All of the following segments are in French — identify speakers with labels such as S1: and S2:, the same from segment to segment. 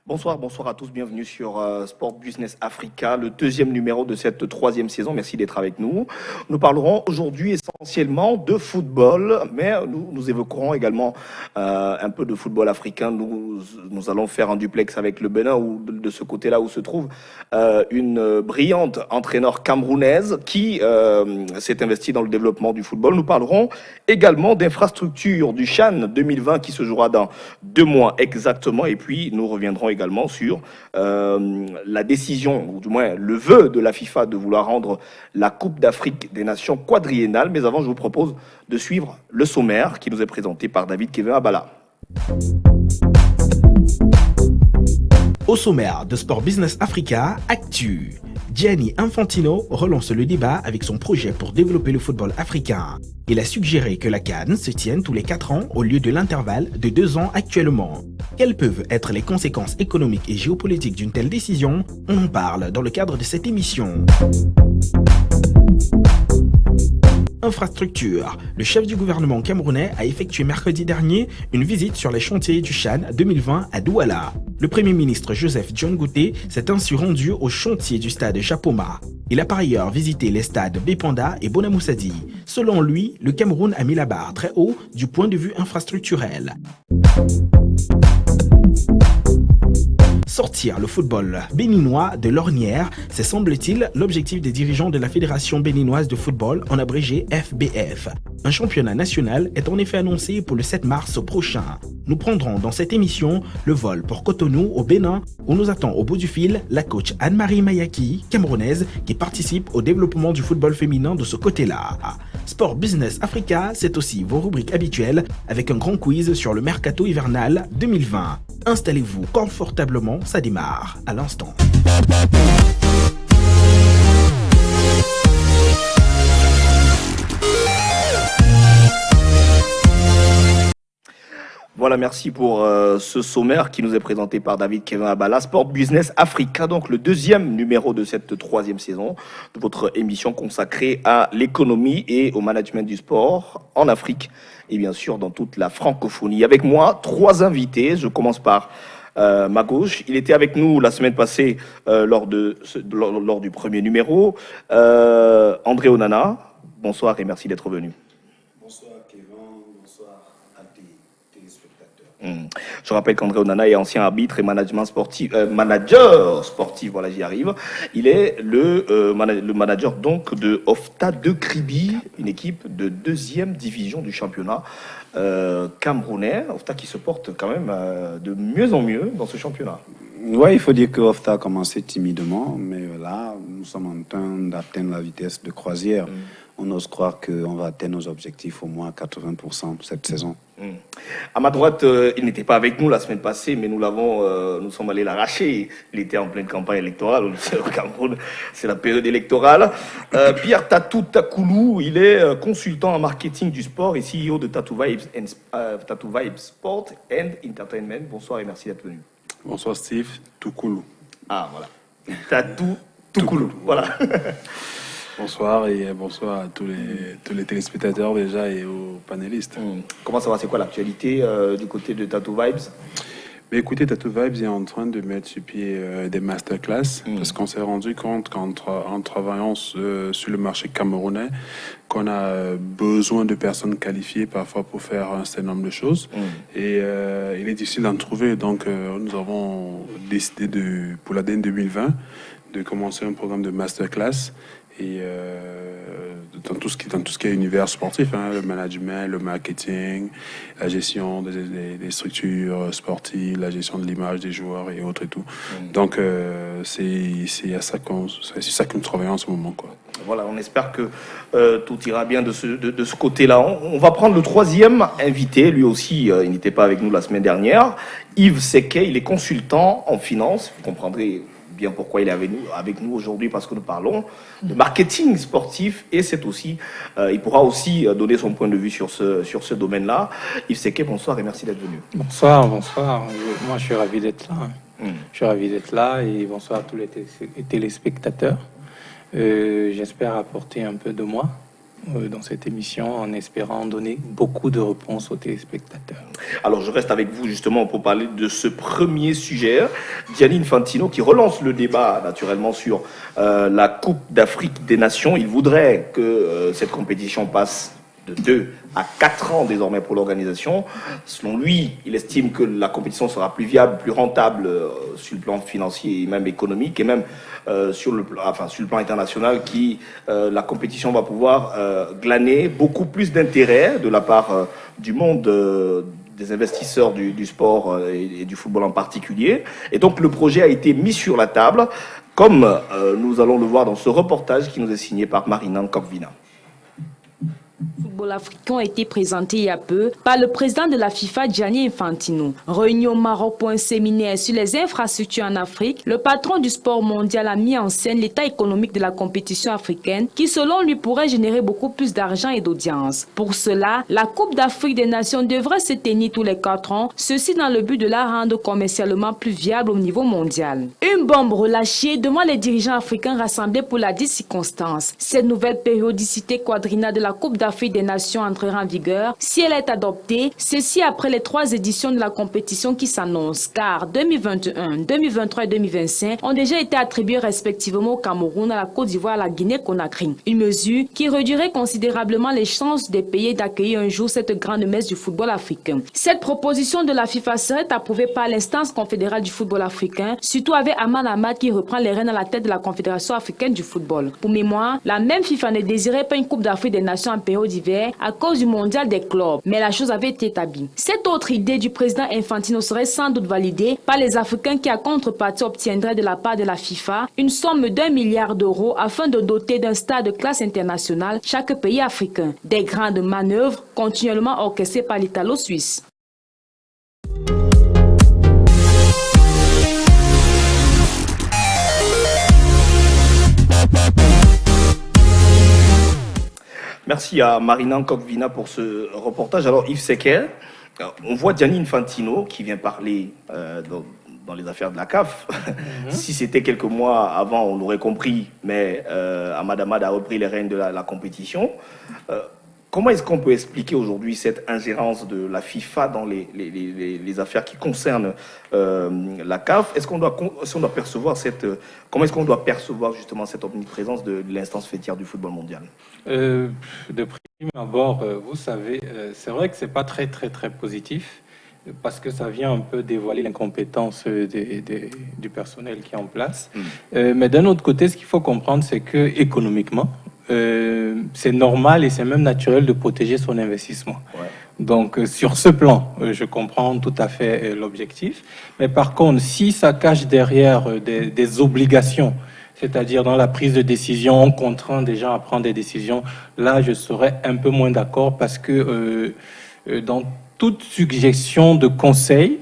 S1: Bonsoir à tous, bienvenue sur Sport Business Africa, le deuxième numéro de cette troisième saison. Merci d'être avec nous. Nous parlerons aujourd'hui essentiellement de football, mais nous évoquerons également un peu de football africain. Nous allons faire un duplex avec le Bénin, ou de ce côté-là où se trouve une brillante entraîneur camerounaise qui s'est investie dans le développement du football. Nous parlerons également d'infrastructures du CHAN 2020 qui se jouera dans 2 mois exactement, et puis nous reviendrons également sur la décision, ou du moins le vœu de la FIFA de vouloir rendre la Coupe d'Afrique des Nations quadriennale. Mais avant, je vous propose de suivre le sommaire qui nous est présenté par David Kevin Abala.
S2: Au sommaire de Sport Business Africa, Actu. Gianni Infantino relance le débat avec son projet pour développer le football africain. Il a suggéré que la CAN se tienne tous les 4 ans au lieu de l'intervalle de 2 ans actuellement. Quelles peuvent être les conséquences économiques et géopolitiques d'une telle décision? On en parle dans le cadre de cette émission. Infrastructure. Le chef du gouvernement camerounais a effectué mercredi dernier une visite sur les chantiers du CHAN 2020 à Douala. Le premier ministre Joseph John Gouté s'est ainsi rendu au chantier du stade Japoma. Il a par ailleurs visité les stades Bepanda et Bonamoussadi. Selon lui, le Cameroun a mis la barre très haut du point de vue infrastructurel. Sortir le football béninois de l'ornière, c'est semble-t-il l'objectif des dirigeants de la Fédération béninoise de football, en abrégé FBF. Un championnat national est en effet annoncé pour le 7 mars prochain. Nous prendrons dans cette émission le vol pour Cotonou au Bénin, où nous attend au bout du fil la coach Anne-Marie Mayaki, camerounaise, qui participe au développement du football féminin de ce côté-là. Sport Business Africa, c'est aussi vos rubriques habituelles avec un grand quiz sur le mercato hivernal 2020. Installez-vous confortablement, ça démarre à l'instant.
S1: Voilà, merci pour ce sommaire qui nous est présenté par David Kevin Abala. Sport Business Africa, donc le deuxième numéro de cette troisième saison de votre émission consacrée à l'économie et au management du sport en Afrique et bien sûr dans toute la francophonie. Avec moi, 3 invités. Je commence par ma gauche. Il était avec nous la semaine passée lors du premier numéro. André Onana, bonsoir et merci d'être venu. Je rappelle qu'André Onana est ancien arbitre et manager sportif, voilà, j'y arrive. Il est le manager donc de OFTA de Kribi, une équipe de 2e division du championnat camerounais. OFTA qui se porte quand même de mieux en mieux dans ce championnat.
S3: Oui, il faut dire que OFTA a commencé timidement, mais là, nous sommes en train d'atteindre la vitesse de croisière. On ose croire qu'on va atteindre nos objectifs au moins 80% cette saison.
S1: À ma droite, il n'était pas avec nous la semaine passée, mais nous sommes allés l'arracher. Il était en pleine campagne électorale. Au Cameroun, c'est la période électorale. Pierre Tatou Takoulou, il est consultant en marketing du sport et CEO de Tattoo Vibes Sport and Entertainment. Bonsoir et merci d'être venu.
S4: Bonsoir Steve, Toukoulou.
S1: Ah voilà, Tatou Toukoulou, voilà.
S4: Bonsoir et bonsoir à tous les téléspectateurs déjà et aux panélistes.
S1: Comment ça va? C'est quoi l'actualité du côté de Tattoo Vibes?
S4: Mais écoutez, Tattoo Vibes est en train de mettre sur pied des masterclass parce qu'on s'est rendu compte qu'en travaillant sur le marché camerounais, qu'on a besoin de personnes qualifiées parfois pour faire un certain nombre de choses. Et il est difficile d'en trouver. Donc nous avons décidé pour l'année 2020 de commencer un programme de masterclass. Et dans tout ce qui est univers sportif, le management, le marketing, la gestion des structures sportives, la gestion de l'image des joueurs et autres et tout. Donc c'est ça que nous travaillons en ce moment, quoi.
S1: Voilà, on espère que tout ira bien de ce côté-là. On va prendre le 3e invité, lui aussi, il n'était pas avec nous la semaine dernière. Yves Sequet, il est consultant en finance, vous comprendrez bien pourquoi il est avec nous aujourd'hui, parce que nous parlons de marketing sportif et c'est aussi, il pourra aussi donner son point de vue sur ce domaine-là. Yves Sequet, bonsoir et merci d'être venu.
S5: Bonsoir. Moi, je suis ravi d'être là. Je suis ravi d'être là et bonsoir à tous les téléspectateurs. J'espère apporter un peu de moi dans cette émission en espérant donner beaucoup de réponses aux téléspectateurs.
S1: Alors, je reste avec vous justement pour parler de ce premier sujet. Gianni Infantino qui relance le débat naturellement sur la Coupe d'Afrique des Nations. Il voudrait que cette compétition passe de 2 à 4 ans désormais pour l'organisation. Selon lui, il estime que la compétition sera plus viable, plus rentable sur le plan financier et même économique, et même sur le plan international, la compétition va pouvoir glaner beaucoup plus d'intérêt de la part du monde des investisseurs du sport et du football en particulier. Et donc le projet a été mis sur la table, comme nous allons le voir dans ce reportage qui nous est signé par Marina Nkokvina.
S6: Le football africain a été présenté il y a peu par le président de la FIFA, Gianni Infantino. Réuni au Maroc pour un séminaire sur les infrastructures en Afrique, le patron du sport mondial a mis en scène l'état économique de la compétition africaine qui, selon lui, pourrait générer beaucoup plus d'argent et d'audience. Pour cela, la Coupe d'Afrique des Nations devrait se tenir tous les 4 ans, ceci dans le but de la rendre commercialement plus viable au niveau mondial. Une bombe relâchée devant les dirigeants africains rassemblés pour la dite circonstance. Cette nouvelle périodicité quadriennale de la Coupe d'Afrique des Nations entrera en vigueur si elle est adoptée, ceci après les 3 éditions de la compétition qui s'annoncent, car 2021, 2023 et 2025 ont déjà été attribuées respectivement au Cameroun, à la Côte d'Ivoire et à la Guinée-Conakry. Une mesure qui réduirait considérablement les chances des pays d'accueillir un jour cette grande messe du football africain. Cette proposition de la FIFA serait approuvée par l'instance confédérale du football africain, surtout avec Ahmad Ahmad qui reprend les rênes à la tête de la Confédération africaine du football. Pour mémoire, la même FIFA ne désirait pas une Coupe d'Afrique des Nations en période d'hiver à cause du mondial des clubs, mais la chose avait été établie. Cette autre idée du président Infantino serait sans doute validée par les Africains qui, à contrepartie, obtiendraient de la part de la FIFA une somme d'1 milliard d'euros afin de doter d'un stade de classe internationale chaque pays africain. Des grandes manœuvres continuellement orchestrées par l'Italo-Suisse.
S1: Merci à Marina Nkokvina pour ce reportage. Alors Yves Secker, on voit Gianni Infantino qui vient parler dans les affaires de la CAF. Si c'était quelques mois avant, on l'aurait compris, mais Ahmad Ahmad a repris les rênes de la compétition. Comment est-ce qu'on peut expliquer aujourd'hui cette ingérence de la FIFA dans les affaires qui concernent la CAF? Est-ce qu'on doit percevoir comment est-ce qu'on doit percevoir justement cette omniprésence de l'instance fêtière du football mondial?
S5: De prime abord, vous savez, c'est vrai que c'est pas très positif parce que ça vient un peu dévoiler l'incompétence du personnel qui est en place. Mais d'un autre côté, ce qu'il faut comprendre, c'est que économiquement, c'est normal et c'est même naturel de protéger son investissement. Ouais. Donc, sur ce plan, je comprends tout à fait l'objectif. Mais par contre, si ça cache derrière des obligations, c'est-à-dire dans la prise de décision, on contraint des gens à prendre des décisions, là, je serais un peu moins d'accord parce que dans toute suggestion de conseil,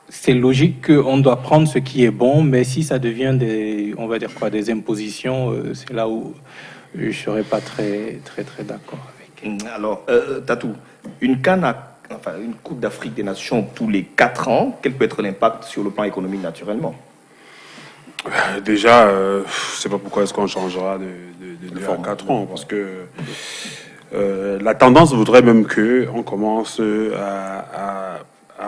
S5: c'est logique qu'on doit prendre ce qui est bon, mais si ça devient des impositions, c'est là où je ne serais pas très d'accord avec.
S1: Alors, Tatou, une Coupe d'Afrique des Nations tous les 4 ans, quel peut être l'impact sur le plan économique naturellement?
S4: Déjà, je ne sais pas pourquoi est-ce qu'on changera de 2 à 4 ans, parce que la tendance voudrait même qu'on commence à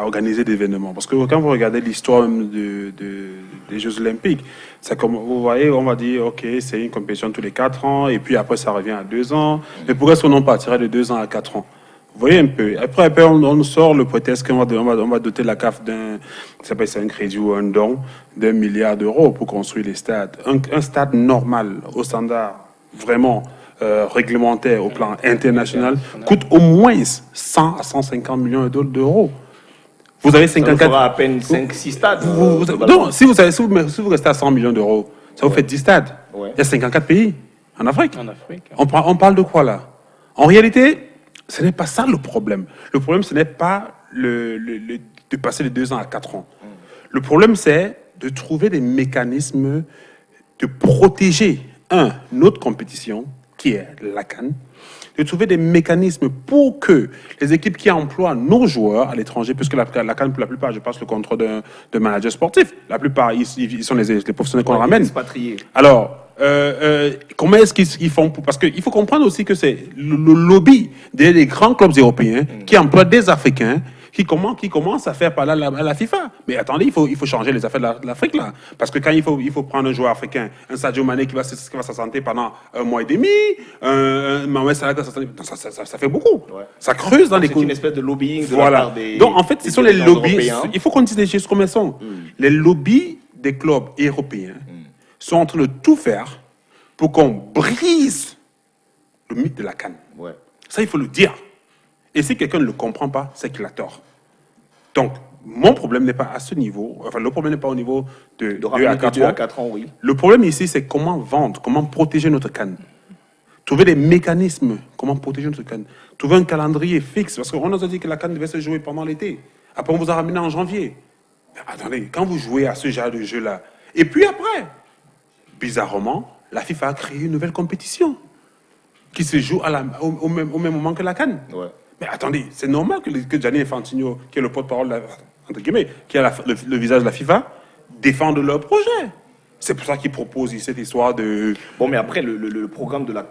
S4: organiser des événements. Parce que quand vous regardez l'histoire des Jeux Olympiques, c'est comme, vous voyez, on va dire, ok, c'est une compétition tous les 4 ans, et puis après ça revient à 2 ans. Mais pourquoi est-ce qu'on en partirait de 2 ans à 4 ans? Vous voyez un peu. Après on nous sort le prétexte qu'on va doter la CAF un crédit ou un don d'1 milliard d'euros pour construire les stades. Un stade normal, au standard vraiment réglementaire au plan international, coûte au moins 100 à 150 millions d'euros. Vous avez 54...
S1: Ça fera à peine 5-6 stades.
S4: Non, si vous restez à 100 millions d'euros, ça vous fait 10 stades. Ouais. Il y a 54 pays en Afrique. On parle de quoi là? En réalité, ce n'est pas ça le problème. Le problème, ce n'est pas de passer de 2 ans à 4 ans. Le problème, c'est de trouver des mécanismes de protéger, notre compétition, qui est la CAN, de trouver des mécanismes pour que les équipes qui emploient nos joueurs à l'étranger, puisque la CAN, pour la plupart, je passe le contrôle de managers sportifs, la plupart, ils sont les professionnels qu'on ramène.
S1: Expatriés.
S4: Alors, comment est-ce qu'ils font parce qu'il faut comprendre aussi que c'est le lobby des grands clubs européens qui emploient des Africains qui commencent à faire parler à la FIFA. Mais attendez, il faut changer les affaires de l'Afrique, là. Parce que quand il faut prendre un joueur africain, un Sadio Mané qui va s'absenter pendant un mois et demi, un Mohamed Salah qui va s'absenter, ça fait beaucoup. Ouais. Ça creuse dans les...
S1: C'est une espèce de lobbying de
S4: voilà.
S1: la part des...
S4: Donc, en fait, ce sont les lobbies...
S1: européens.
S4: Il faut qu'on dise les choses comme elles sont. Les lobbies des clubs européens sont en train de tout faire pour qu'on brise le mythe de la CAN.
S1: Ouais.
S4: Ça, il faut le dire. Et si quelqu'un ne le comprend pas, c'est qu'il a tort. Donc, mon problème n'est pas à ce niveau. Enfin, le problème n'est pas au niveau de 2 à 4 ans.
S1: Oui.
S4: Le problème ici, c'est comment vendre, comment protéger notre CAN. Trouver des mécanismes, comment protéger notre CAN. Trouver un calendrier fixe. Parce qu'on nous a dit que la CAN devait se jouer pendant l'été. Après, on vous a ramené en janvier. Mais attendez, quand vous jouez à ce genre de jeu-là, et puis après, bizarrement, la FIFA a créé une nouvelle compétition qui se joue au même moment que la CAN.
S1: Ouais.
S4: Mais attendez, c'est normal que Gianni Infantino, qui est le porte-parole, entre guillemets, qui a le visage de la FIFA, défende leur projet. C'est pour ça qu'ils proposent cette histoire de...
S1: Bon, mais après, le programme de la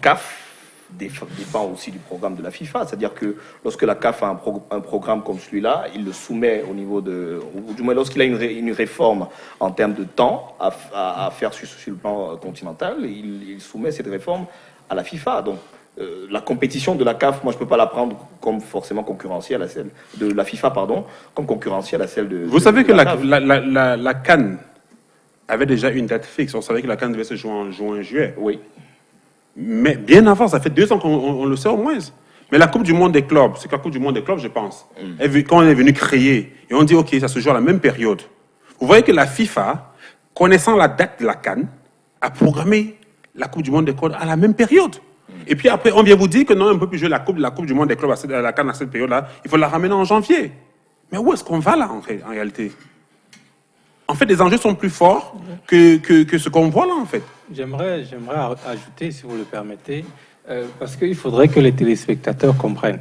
S1: CAF dépend aussi du programme de la FIFA. C'est-à-dire que lorsque la CAF a un programme comme celui-là, il le soumet au niveau de... Ou du moins, lorsqu'il a une réforme en termes de temps à faire sur le plan continental, il soumet cette réforme à la FIFA. Donc, la compétition de la CAF, moi, je ne peux pas la prendre comme forcément concurrentielle à celle de la FIFA, pardon, comme concurrentielle à celle de...
S4: Vous savez que
S1: la CAF.
S4: la CAN avait déjà une date fixe. On savait que la CAN devait se jouer en juin-juillet.
S1: Oui.
S4: Mais bien avant, ça fait 2 ans qu'on le sait au moins. Mais la Coupe du Monde des clubs, c'est que la Coupe du Monde des clubs, je pense, quand on est venu créer, et on dit, OK, ça se joue à la même période. Vous voyez que la FIFA, connaissant la date de la CAN, a programmé la Coupe du Monde des clubs à la même période. Et puis après, on vient vous dire que non, on ne peut plus jouer la coupe du Monde des clubs à la CAN à cette période-là. Il faut la ramener en janvier. Mais où est-ce qu'on va là, en réalité? En fait, les enjeux sont plus forts que ce qu'on voit là, en fait.
S5: J'aimerais ajouter, si vous le permettez, parce qu'il faudrait que les téléspectateurs comprennent.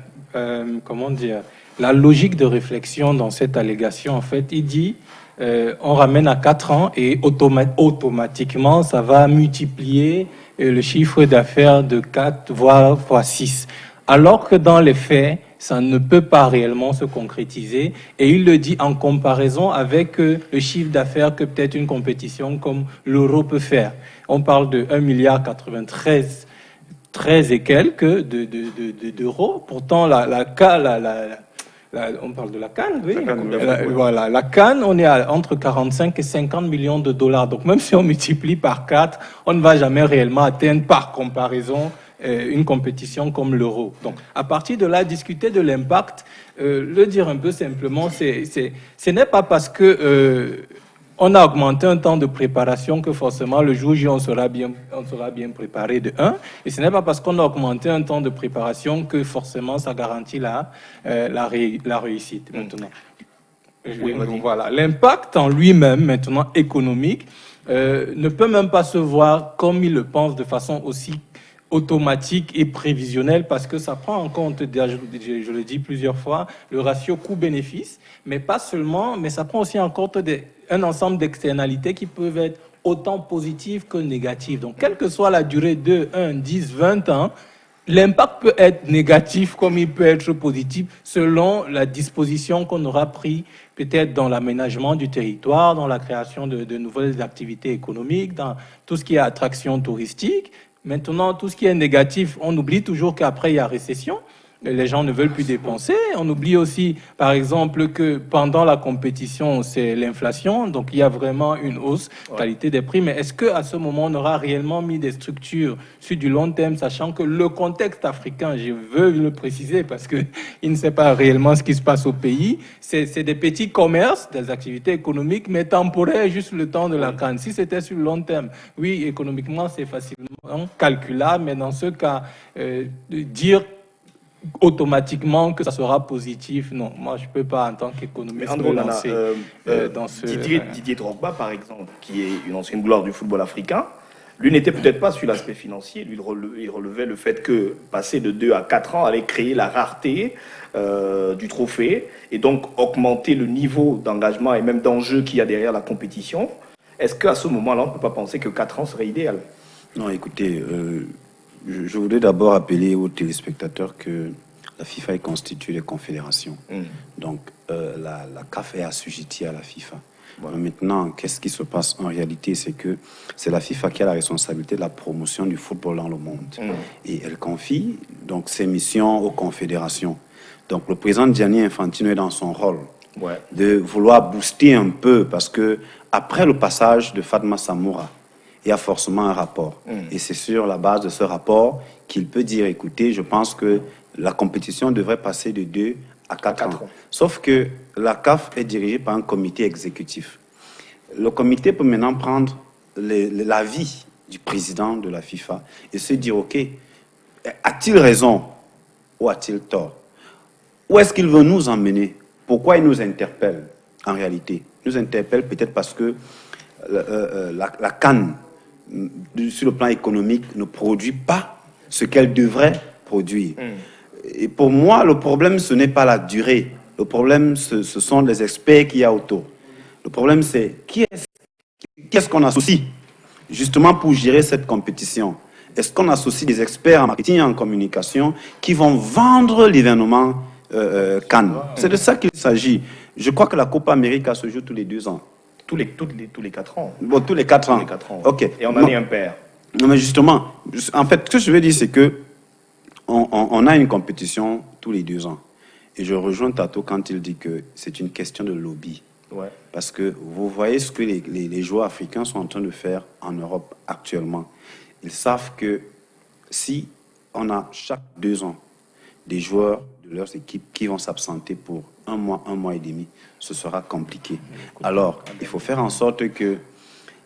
S5: Comment dire? La logique de réflexion dans cette allégation, en fait, il dit on ramène à 4 ans et automatiquement, ça va multiplier le chiffre d'affaires de 4, voire 6. Alors que dans les faits, ça ne peut pas réellement se concrétiser. Et il le dit en comparaison avec le chiffre d'affaires que peut-être une compétition comme l'Euro peut faire. On parle de 1,93 milliard et quelques d'euros. Pourtant, on parle de la CAN, oui. Voilà, la CAN, on est entre 45 et 50 millions de dollars. Donc même si on multiplie par 4, on ne va jamais réellement atteindre par comparaison une compétition comme l'Euro. Donc à partir de là, discuter de l'impact, le dire un peu simplement, ce n'est pas parce que on a augmenté un temps de préparation que forcément le jour J on sera bien préparé de 1. Et ce n'est pas parce qu'on a augmenté un temps de préparation que forcément ça garantit la réussite maintenant. Oui, donc voilà. L'impact en lui-même, maintenant économique, ne peut même pas se voir comme il le pense de façon aussi automatique et prévisionnelle parce que ça prend en compte, je le dis plusieurs fois, le ratio coût-bénéfice, mais pas seulement, mais ça prend aussi en compte un ensemble d'externalités qui peuvent être autant positives que négatives. Donc, quelle que soit la durée de 1, 10, 20 ans, l'impact peut être négatif comme il peut être positif selon la disposition qu'on aura pris peut-être dans l'aménagement du territoire, dans la création de nouvelles activités économiques, dans tout ce qui est attraction touristique. Maintenant, tout ce qui est négatif, on oublie toujours qu'après, il y a récession. Les gens ne veulent plus dépenser. On oublie aussi, par exemple, que pendant la compétition, c'est l'inflation. Donc, il y a vraiment une hausse qualité des prix. Mais est-ce qu'à ce moment, on aura réellement mis des structures sur du long terme, sachant que le contexte africain, je veux le préciser parce qu'il ne sait pas réellement ce qui se passe au pays, c'est des petits commerces, des activités économiques, mais temporaires, juste le temps de la CAN. Si c'était sur le long terme, oui, économiquement, c'est facilement calculable, mais dans ce cas, dire automatiquement que ça sera positif. Non, moi je peux pas en tant qu'économiste me lancer dans ce...
S1: Didier Drogba, par exemple, qui est une ancienne gloire du football africain, Lui n'était peut-être pas sur l'aspect financier, lui il relevait le fait que passer de 2 à 4 ans allait créer la rareté du trophée et donc augmenter le niveau d'engagement et même d'enjeu qu'il y a derrière la compétition. Est-ce qu'à ce moment-là, on ne peut pas penser que 4 ans serait idéal?
S3: Non, écoutez, je voudrais d'abord appeler aux téléspectateurs que la FIFA est constituée des confédérations. Donc, la CAF est assujettie à la FIFA. Voilà. Maintenant, qu'est-ce qui se passe en réalité? C'est que c'est la FIFA qui a la responsabilité de la promotion du football dans le monde. Et elle confie donc ses missions aux confédérations. Donc, le président Gianni Infantino est dans son rôle de vouloir booster un peu parce que après le passage de Fatma Samoura, il y a forcément un rapport. Et c'est sur la base de ce rapport qu'il peut dire, écoutez, je pense que la compétition devrait passer de 2 à 4 ans. Sauf que la CAF est dirigée par un comité exécutif. Le comité peut maintenant prendre l'avis du président de la FIFA et se dire, OK, a-t-il raison ou a-t-il tort? Où est-ce qu'il veut nous emmener? Pourquoi il nous interpelle en réalité? Il nous interpelle peut-être parce que la CAN, sur le plan économique, ne produit pas ce qu'elle devrait produire. Et pour moi, le problème, ce n'est pas la durée. Le problème, ce sont les experts qu'il y a autour. Le problème, c'est qu'est-ce qu'on associe justement pour gérer cette compétition? Est-ce qu'on associe des experts en marketing et en communication qui vont vendre l'événement Cannes? C'est de ça qu'il s'agit. Je crois que la Copa América se joue tous les 2 ans.
S1: Tous les 4 ans.
S3: Bon, tous les 4 ans.
S1: Tous les 4 ans.
S3: OK.
S1: Et en année impaire.
S3: Non, mais justement, en fait, ce que je veux dire, c'est que on a une compétition tous les 2 ans. Et je rejoins Tato quand il dit que c'est une question de lobby. Parce que vous voyez ce que les joueurs africains sont en train de faire en Europe actuellement. Ils savent que si on a chaque 2 ans des joueurs de leurs équipes qui vont s'absenter pour 1 mois et demi, ce sera compliqué. Alors, il faut faire en sorte que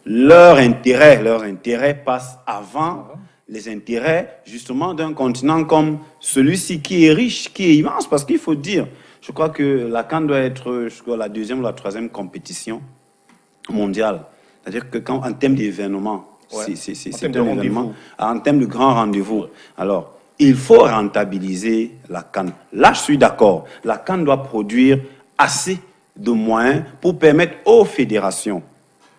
S3: leur intérêt passe avant les intérêts justement d'un continent comme celui-ci qui est riche, qui est immense, parce qu'il faut dire, je crois que la CAN doit être la 2e ou la 3e compétition mondiale. C'est-à-dire que en termes d'événements, c'est un événement, en termes de grands rendez-vous. Alors, il faut rentabiliser la CAN. Là, je suis d'accord. La CAN doit produire assez de moyens pour permettre aux fédérations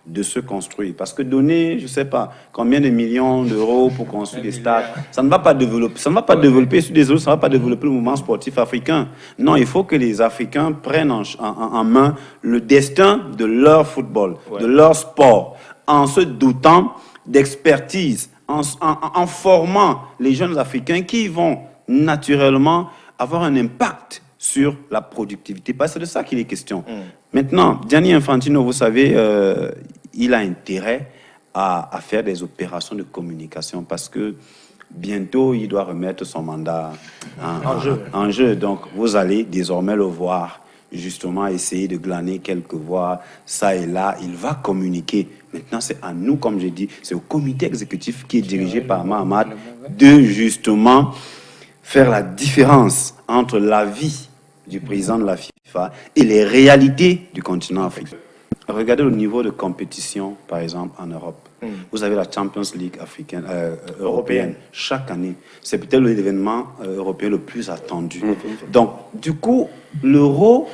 S3: de se construire. Parce que donner, je ne sais pas, combien de millions d'euros pour construire des stades, ça ne va pas développer, je suis désolé, ça ne va pas développer le mouvement sportif africain. Non, il faut que les Africains prennent en main le destin de leur football, de leur sport, en se dotant d'expertise, en formant les jeunes Africains qui vont naturellement avoir un impact sur la productivité. Parce que c'est de ça qu'il est question. Maintenant, Gianni Infantino, vous savez, il a intérêt à faire des opérations de communication parce que bientôt, il doit remettre son mandat en jeu. Donc, vous allez désormais le voir, justement, essayer de glaner quelques voix, ça et là. Il va communiquer. Maintenant, c'est à nous, comme j'ai dit, c'est au comité exécutif qui est dirigé par Mahamat de, justement, faire la différence entre l'avis du président de la FIFA et les réalités du continent africain. Regardez le niveau de compétition, par exemple, en Europe. Vous avez la Champions League africaine, européenne chaque année. C'est peut-être l'événement européen le plus attendu. Donc, du coup, l'Euro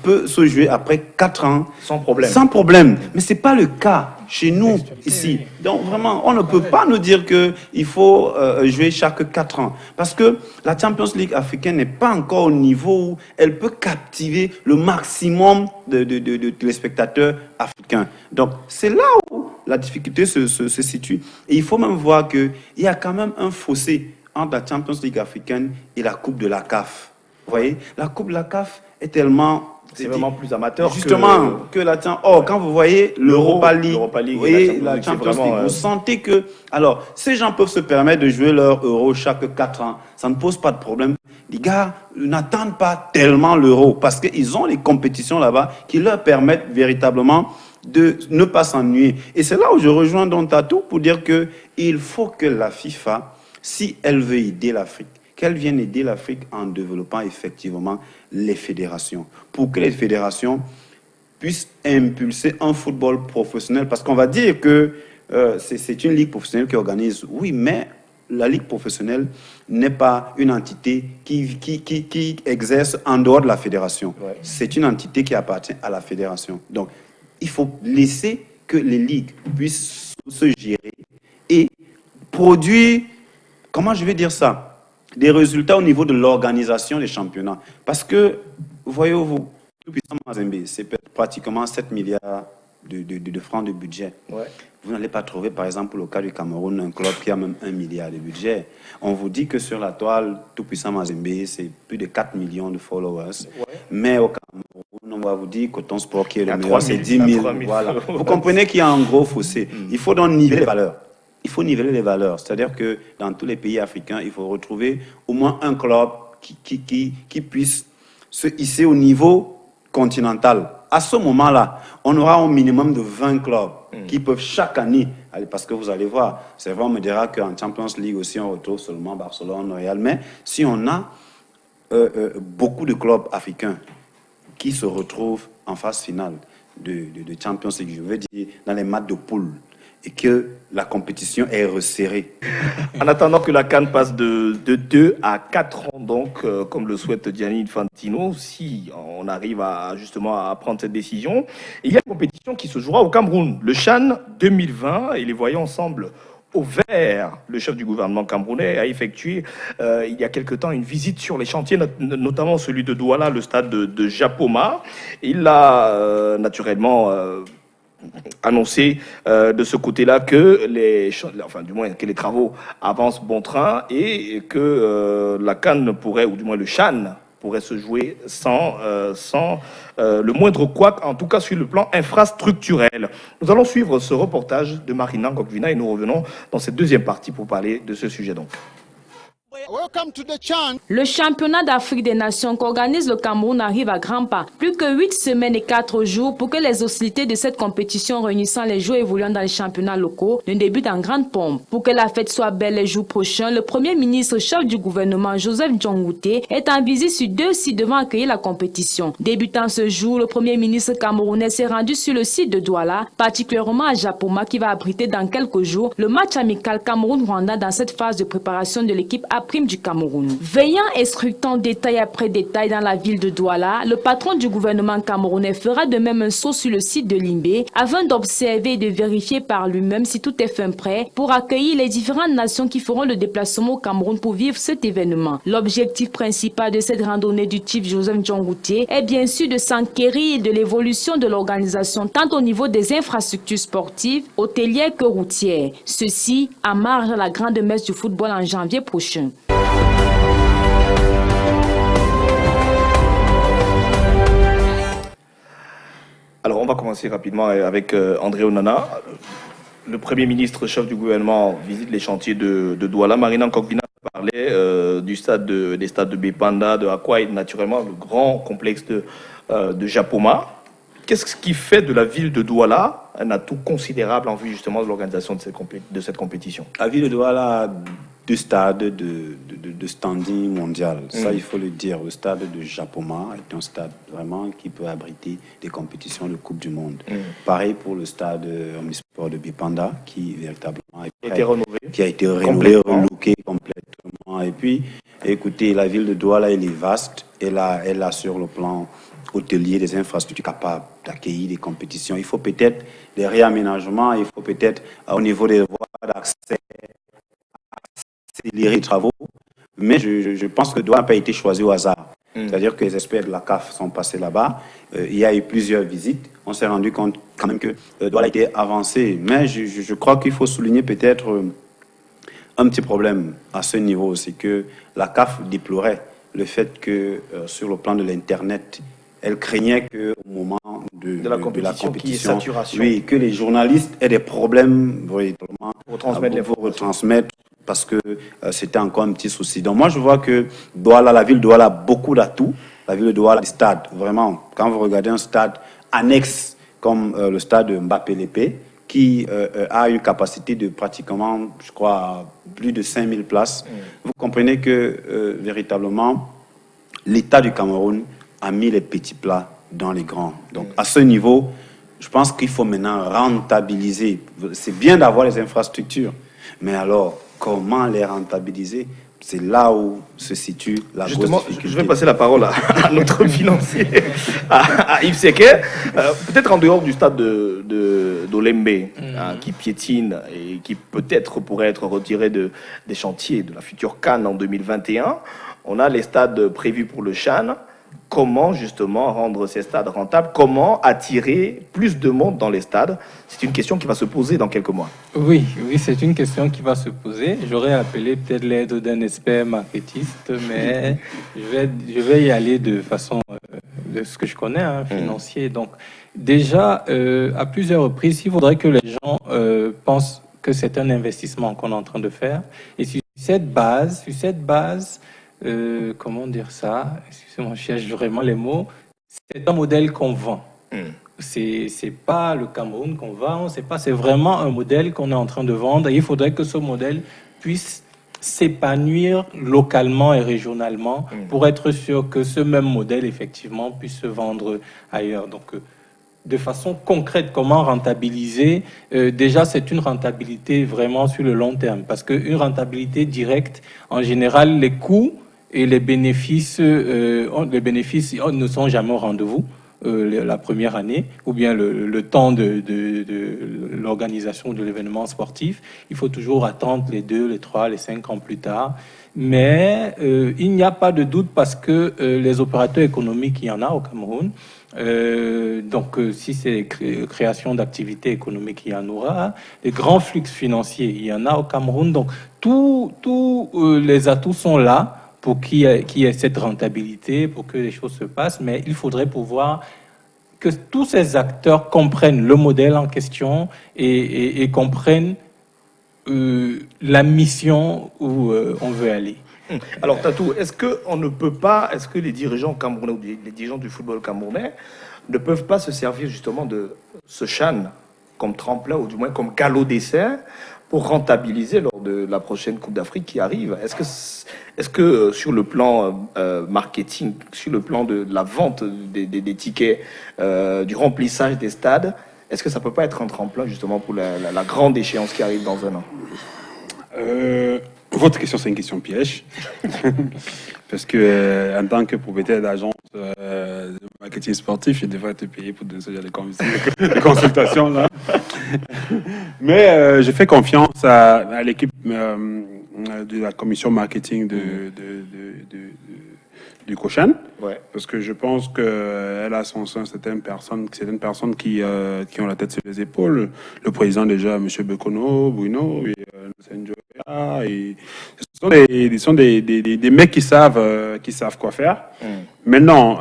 S3: peut se jouer après 4 ans.
S1: Sans problème.
S3: Sans problème. Mais ce n'est pas le cas chez nous, ici. Donc, vraiment, on ne peut pas nous dire qu'il faut jouer chaque 4 ans. Parce que la Champions League africaine n'est pas encore au niveau où elle peut captiver le maximum de téléspectateurs africains. Donc, c'est là où la difficulté se situe. Et il faut même voir qu'il y a quand même un fossé entre la Champions League africaine et la Coupe de la CAF. Vous voyez, la Coupe de la CAF est tellement...
S1: C'est vraiment plus amateur
S3: que la... Oh, quand vous voyez l'Europa League,
S1: vous
S3: voyez la Champions League, vous sentez que... Alors, ces gens peuvent se permettre de jouer leur euro chaque 4 ans. Ça ne pose pas de problème. Les gars n'attendent pas tellement l'euro parce qu'ils ont les compétitions là-bas qui leur permettent véritablement de ne pas s'ennuyer. Et c'est là où je rejoins Don Tatou pour dire qu'il faut que la FIFA, si elle veut aider l'Afrique, qu'elle vienne aider l'Afrique en développant effectivement les fédérations, pour que les fédérations puissent impulser un football professionnel. Parce qu'on va dire que c'est une ligue professionnelle qui organise. Oui, mais la ligue professionnelle n'est pas une entité qui exerce en dehors de la fédération. Ouais. C'est une entité qui appartient à la fédération. Donc, il faut laisser que les ligues puissent se gérer et produire, comment je vais dire ça, des résultats au niveau de l'organisation des championnats. Parce que, voyez-vous, Tout-Puissant Mazembe, c'est pratiquement 7 milliards de francs de budget. Ouais. Vous n'allez pas trouver, par exemple, pour le cas du Cameroun, un club qui a même 1 milliard de budget. On vous dit que sur la toile, Tout-Puissant Mazembe, c'est plus de 4 millions de followers. Ouais. Mais au Cameroun, on va vous dire Coton Sport qui est le meilleur, c'est 10 000. Voilà. Vous comprenez qu'il y a un gros fossé. Il faut donc niveler les valeurs. Il faut niveler les valeurs. C'est-à-dire que dans tous les pays africains, il faut retrouver au moins un club qui puisse se hisser au niveau continental. À ce moment-là, on aura au minimum de 20 clubs qui peuvent chaque année, parce que vous allez voir, c'est vrai, on me dira qu'en Champions League aussi, on retrouve seulement Barcelone, Real, mais si on a beaucoup de clubs africains qui se retrouvent en phase finale de Champions League, je veux dire, dans les matchs de poule, et que la compétition est resserrée.
S1: En attendant que la CAN passe de 2 à 4 ans, donc, comme le souhaite Gianni Infantino, si on arrive justement à prendre cette décision, il y a une compétition qui se jouera au Cameroun, le CHAN 2020, et les voyants semblent au vert. Le chef du gouvernement camerounais a effectué il y a quelque temps une visite sur les chantiers, notamment celui de Douala, le stade de Japoma. Il a naturellement annoncé de ce côté-là que que les travaux avancent bon train et que la CAN pourrait, ou du moins le CHAN pourrait se jouer sans le moindre couac, en tout cas sur le plan infrastructurel. Nous allons suivre ce reportage de Marina Ngokvina et nous revenons dans cette deuxième partie pour parler de ce sujet donc.
S6: Le championnat d'Afrique des Nations qu'organise le Cameroun arrive à grands pas. Plus que 8 semaines et 4 jours pour que les hostilités de cette compétition réunissant les joueurs évoluant dans les championnats locaux ne débutent en grande pompe. Pour que la fête soit belle les jours prochains, le Premier ministre chef du gouvernement Joseph Ndjongoute est en visite sur 2 sites devant accueillir la compétition. Débutant ce jour, le Premier ministre camerounais s'est rendu sur le site de Douala, particulièrement à Japoma qui va abriter dans quelques jours le match amical Cameroun-Rwanda dans cette phase de préparation de l'équipe prime du Cameroun. Veillant et scrutant détail après détail dans la ville de Douala, le patron du gouvernement camerounais fera de même un saut sur le site de Limbé afin d'observer et de vérifier par lui-même si tout est fin prêt pour accueillir les différentes nations qui feront le déplacement au Cameroun pour vivre cet événement. L'objectif principal de cette randonnée du type Joseph Ndjongoute est bien sûr de s'enquérir de l'évolution de l'organisation tant au niveau des infrastructures sportives, hôtelières que routières. Ceci à marge de la grande messe du football en janvier prochain.
S1: Alors, on va commencer rapidement avec André Onana. Le Premier ministre, chef du gouvernement, visite les chantiers de Douala. Marina Ngokvina parlait des stades de Bepanda, de Akwa et naturellement le grand complexe de Japoma. Qu'est-ce qui fait de la ville de Douala un atout considérable en vue justement de l'organisation de cette compétition?
S3: La ville de Douala a 2 stades de standing mondial. Ça, il faut le dire. Le stade de Japoma est un stade vraiment qui peut abriter des compétitions de Coupe du Monde. Pareil pour le stade omnisport de Bipanda qui véritablement qui a été rénové, relooké complètement. Et puis, écoutez, la ville de Douala, elle est vaste. Elle a sur le plan hôtelier des infrastructures capables d'accueillir des compétitions. Il faut peut-être des réaménagements, il faut peut-être au niveau des voies d'accès accélérer les travaux, mais je pense que Douala n'a pas été choisi au hasard. C'est-à-dire que les experts de la CAF sont passés là-bas, il y a eu plusieurs visites, on s'est rendu compte quand même que Douala a été avancé, mais je crois qu'il faut souligner peut-être un petit problème à ce niveau, c'est que la CAF déplorait le fait que sur le plan de l'Internet, elle craignait qu'au moment de la compétition, oui, que les journalistes aient des problèmes pour retransmettre parce que c'était encore un petit souci. Donc moi je vois que Douala, la ville de Douala a beaucoup d'atouts. La ville de Douala, les stades, vraiment, quand vous regardez un stade annexe comme le stade de Mbappé-Lépé, qui a une capacité de pratiquement, je crois, plus de 5000 places, vous comprenez que véritablement l'État du Cameroun a mis les petits plats dans les grands. Donc à ce niveau, Je pense qu'il faut maintenant rentabiliser. C'est bien d'avoir les infrastructures, mais alors, comment les rentabiliser? C'est là où se situe la
S1: Justement,
S3: grosse difficulté.
S1: je vais passer la parole à notre financier, à Yves Sequet. Peut-être en dehors du stade d'Olembe, qui piétine et qui peut-être pourrait être retiré des chantiers de la future CAN en 2021. On a les stades prévus pour le CHAN. Comment justement rendre ces stades rentables? Comment attirer plus de monde dans les stades? C'est une question qui va se poser dans quelques mois.
S5: Oui, c'est une question qui va se poser. J'aurais appelé peut-être l'aide d'un expert marketiste, mais je vais y aller de façon de ce que je connais, financier. Donc déjà, à plusieurs reprises, il faudrait que les gens pensent que c'est un investissement qu'on est en train de faire. Et sur cette base, comment dire ça? Excusez-moi, je cherche vraiment les mots. C'est un modèle qu'on vend. C'est pas le Cameroun qu'on vend, c'est vraiment un modèle qu'on est en train de vendre. Et il faudrait que ce modèle puisse s'épanouir localement et régionalement pour être sûr que ce même modèle, effectivement, puisse se vendre ailleurs. Donc, de façon concrète, comment rentabiliser? Déjà, c'est une rentabilité vraiment sur le long terme. Parce qu'une rentabilité directe, en général, les coûts et les bénéfices ne sont jamais au rendez-vous la première année, ou bien le temps de l'organisation de l'événement sportif. Il faut toujours attendre les 2, les 3, les 5 ans plus tard. Mais il n'y a pas de doute parce que les opérateurs économiques, il y en a au Cameroun. Donc, si c'est création d'activités économiques, il y en aura. Les grands flux financiers, il y en a au Cameroun. Donc, tous les atouts sont là pour qu'il y ait cette rentabilité, pour que les choses se passent. Mais il faudrait pouvoir que tous ces acteurs comprennent le modèle en question et comprennent la mission où on veut aller.
S1: Alors Tatou, est-ce que les dirigeants camerounais ou les dirigeants du football camerounais ne peuvent pas se servir justement de ce CHAN comme tremplin ou du moins comme galop d'essai pour rentabiliser lors de la prochaine Coupe d'Afrique qui arrive? Est-ce que sur le plan marketing, sur le plan de la vente des tickets, du remplissage des stades, est-ce que ça peut pas être un tremplin justement pour la grande échéance qui arrive dans un an?
S4: Votre question, c'est une question piège. Parce que, en tant que propriétaire d'agence de marketing sportif, je devrais être payé pour ce genre de consultations. Là. Mais je fais confiance à l'équipe de la commission marketing du Cochan. Ouais. Parce que je pense qu'elle a son sein certaines personnes qui ont la tête sur les épaules. Le président, déjà, M. Bekono, Bruno, et et ce sont des mecs qui savent quoi faire. Maintenant,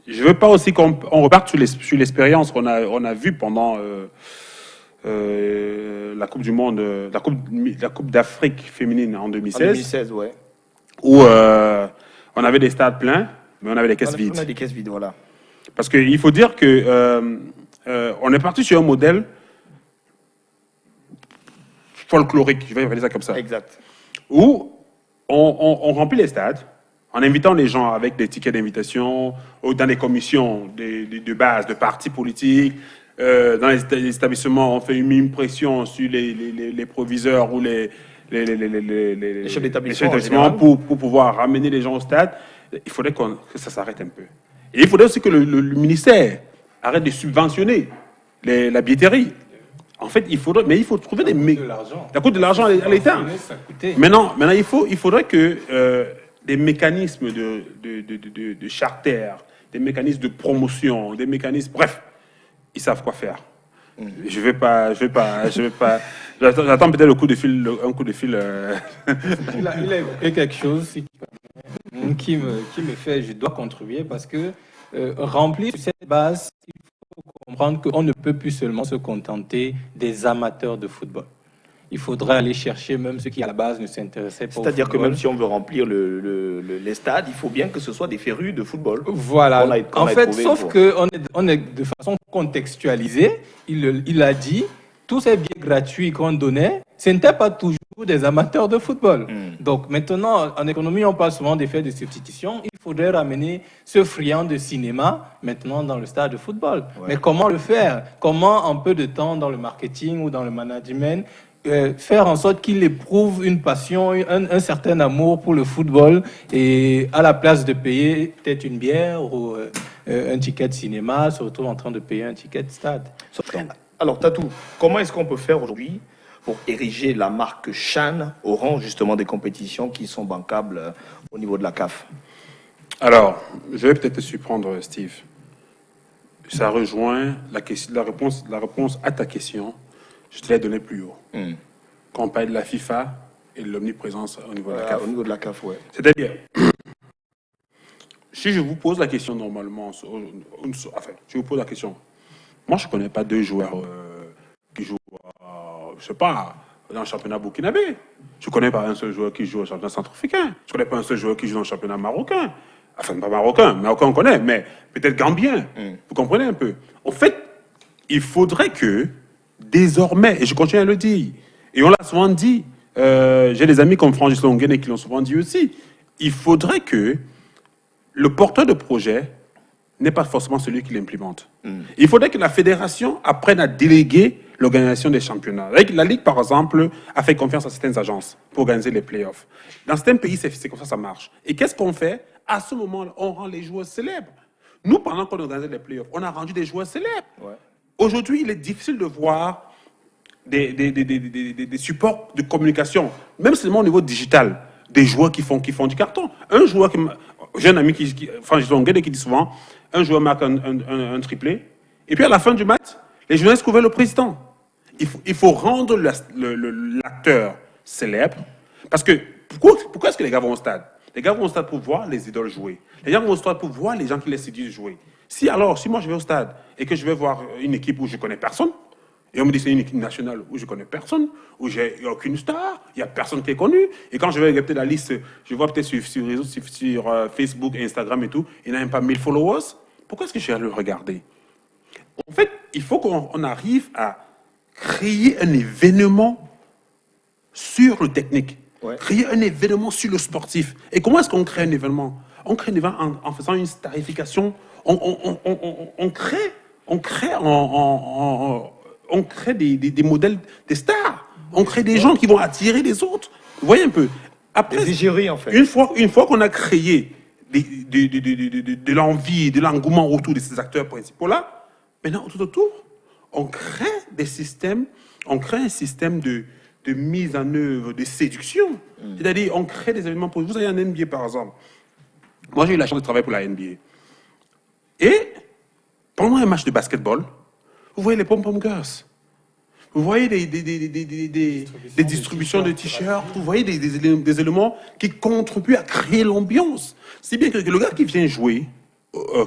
S4: je veux pas aussi qu'on reparte sur l'expérience qu'on a vue pendant la Coupe du Monde, la Coupe d'Afrique féminine en 2016.
S1: En 2016, ouais.
S4: Où on avait des stades pleins, mais on avait des caisses vides.
S1: On a des caisses vides, voilà.
S4: Parce qu'il faut dire que on est parti sur un modèle folklorique, je vais appeler ça comme ça.
S1: Exact.
S4: Où on remplit les stades en invitant les gens avec des tickets d'invitation ou dans des commissions de base, de partis politiques. Dans les établissements, on fait une pression sur les proviseurs ou les chefs d'établissement pour pouvoir ramener les gens au stade. Il faudrait que ça s'arrête un peu. Et il faudrait aussi que le ministère arrête de subventionner la billetterie. En fait, il faut trouver ça coûte de l'argent à l'État. Maintenant, il faudrait que des mécanismes de charter, des mécanismes de promotion, des mécanismes, bref, ils savent quoi faire. Je vais pas. J'attends peut-être un coup de fil.
S5: Il a évoqué quelque chose qui me fait, je dois contribuer parce que remplir cette base, il faut comprendre qu'on ne peut plus seulement se contenter des amateurs de football. Il faudrait aller chercher même ceux qui à la base ne s'intéressaient pas au football.
S1: C'est-à-dire que même si on veut remplir les stades, il faut bien que ce soit des férus de football.
S5: Voilà. En fait, sauf qu'on est de façon contextualisée. Il a dit, tous ces biens gratuits qu'on donnait, ce n'était pas toujours des amateurs de football. Donc maintenant, en économie, on parle souvent d'effet de substitution. Il faudrait ramener ce friand de cinéma maintenant dans le stade de football. Ouais. Mais comment le faire? Comment, en peu de temps, dans le marketing ou dans le management, faire en sorte qu'il éprouve une passion, un certain amour pour le football, et à la place de payer peut-être une bière ou un ticket de cinéma, se retrouve en train de payer un ticket de stade.
S1: Alors Tatou, comment est-ce qu'on peut faire aujourd'hui pour ériger la marque CHAN au rang justement des compétitions qui sont bancables au niveau de la CAF?
S4: Alors, je vais peut-être te surprendre, Steve. Ça rejoint la réponse à ta question. Je te l'ai donné plus haut. Quand on parle de la FIFA et de l'omniprésence au niveau de la CAF.
S1: Au niveau de la CAF, ouais.
S4: C'est-à-dire, si je vous pose la question normalement, je vous pose la question. Moi, je ne connais pas deux joueurs qui jouent, je ne sais pas, dans le championnat burkinabé. Je ne connais pas un seul joueur qui joue au championnat centrafricain. Je ne connais pas un seul joueur qui joue dans le championnat marocain. Enfin, pas marocain, marocain on connaît, mais peut-être gambien. Vous comprenez un peu? En fait, il faudrait que, désormais, et je continue à le dire, et on l'a souvent dit, j'ai des amis comme Francis Longuene qui l'ont souvent dit aussi, il faudrait que le porteur de projet n'est pas forcément celui qui l'implémente. Il faudrait que la fédération apprenne à déléguer l'organisation des championnats. La Ligue, par exemple, a fait confiance à certaines agences pour organiser les playoffs. Dans certains pays, c'est comme ça marche. Et qu'est-ce qu'on fait? À ce moment-là, on rend les joueurs célèbres. Nous, pendant qu'on organisait les playoffs, on a rendu des joueurs célèbres. Ouais. Aujourd'hui, il est difficile de voir des supports de communication, même seulement au niveau digital, des joueurs qui font du carton. Un joueur j'ai un ami qui dit souvent, un joueur marque un triplé, et puis à la fin du match, les journalistes couvraient le président. Il faut rendre l'acteur célèbre, parce que pourquoi est-ce que les gars vont au stade? Les gars vont au stade pour voir les idoles jouer. Les gens vont au stade pour voir les gens qui les séduisent jouer. Si moi je vais au stade et que je vais voir une équipe où je connais personne, et on me dit c'est une équipe nationale où je connais personne, où il n'y a aucune star, il n'y a personne qui est connu. Et quand je vais regarder la liste, je vois peut-être sur Facebook, Instagram et tout, il n'y a même pas 1000 followers. Pourquoi est-ce que je vais le regarder? En fait, il faut qu'on arrive à créer un événement sur le technique, créer un événement sur le sportif. Et comment est-ce qu'on crée un événement? On crée un événement en faisant une starification. On crée des modèles, des stars. On crée des gens qui vont attirer les autres. Vous voyez un peu. Après,
S1: des égéries, en fait.
S4: Une fois qu'on a créé de l'envie, de l'engouement autour de ces acteurs principaux-là, maintenant, tout autour, on crée des systèmes, on crée un système de mise en œuvre, de séduction. C'est-à-dire, on crée des événements pour vous. Vous avez un NBA, par exemple. Moi, j'ai eu la chance de travailler pour la NBA. Et pendant un match de basketball, vous voyez les pom-pom girls. Vous voyez des distributions de t-shirts. Vous voyez des éléments qui contribuent à créer l'ambiance. Si bien que le gars qui vient jouer,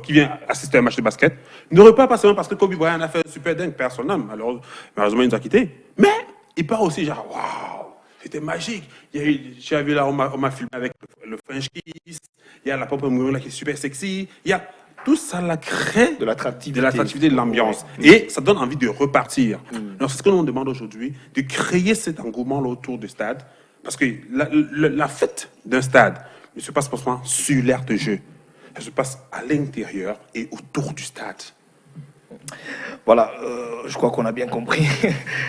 S4: qui vient assister à un match de basket, ne repart pas seulement parce que Kobe Bryant a fait un super dingue personnel. Malheureusement, il nous a quittés. Mais il part aussi genre, waouh, c'était magique. J'ai vu là, on m'a filmé avec le French Kiss. Il y a la pom-pom girl là qui est super sexy. Il y a tout ça là crée
S1: de l'attractivité,
S4: de l'ambiance. Et ça donne envie de repartir. Alors, c'est ce que l'on demande aujourd'hui, de créer cet engouement autour du stade. Parce que la fête d'un stade ne se passe pas seulement sur l'aire de jeu. Elle se passe à l'intérieur et autour du stade.
S1: Voilà, je crois qu'on a bien compris.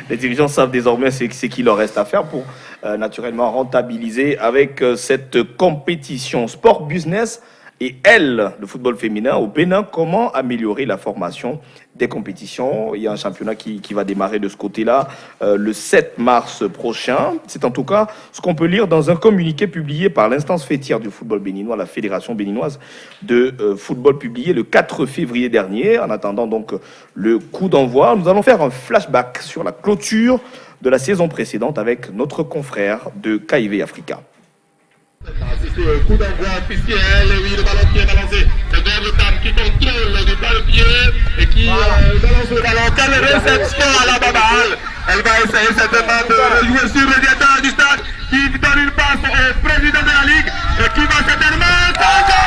S1: Les dirigeants savent désormais ce qu'il leur reste à faire pour naturellement rentabiliser avec cette compétition sport business. Et le football féminin au Bénin, comment améliorer la formation des compétitions? Il y a un championnat qui va démarrer de ce côté-là le 7 mars prochain. C'est en tout cas ce qu'on peut lire dans un communiqué publié par l'instance fêtière du football béninois, la Fédération béninoise de football, publié le 4 février dernier. En attendant donc le coup d'envoi, nous allons faire un flashback sur la clôture de la saison précédente avec notre confrère de KIV Africa.
S7: Coup d'envoi officiel, oui, le ballon qui est balancé, c'est Gordon qui contrôle du pied et qui balance le ballon. Quelle réception à la baballe! Elle va essayer certainement de jouer sur le médiateur du stade qui donne une passe au président de la Ligue et qui va certainement...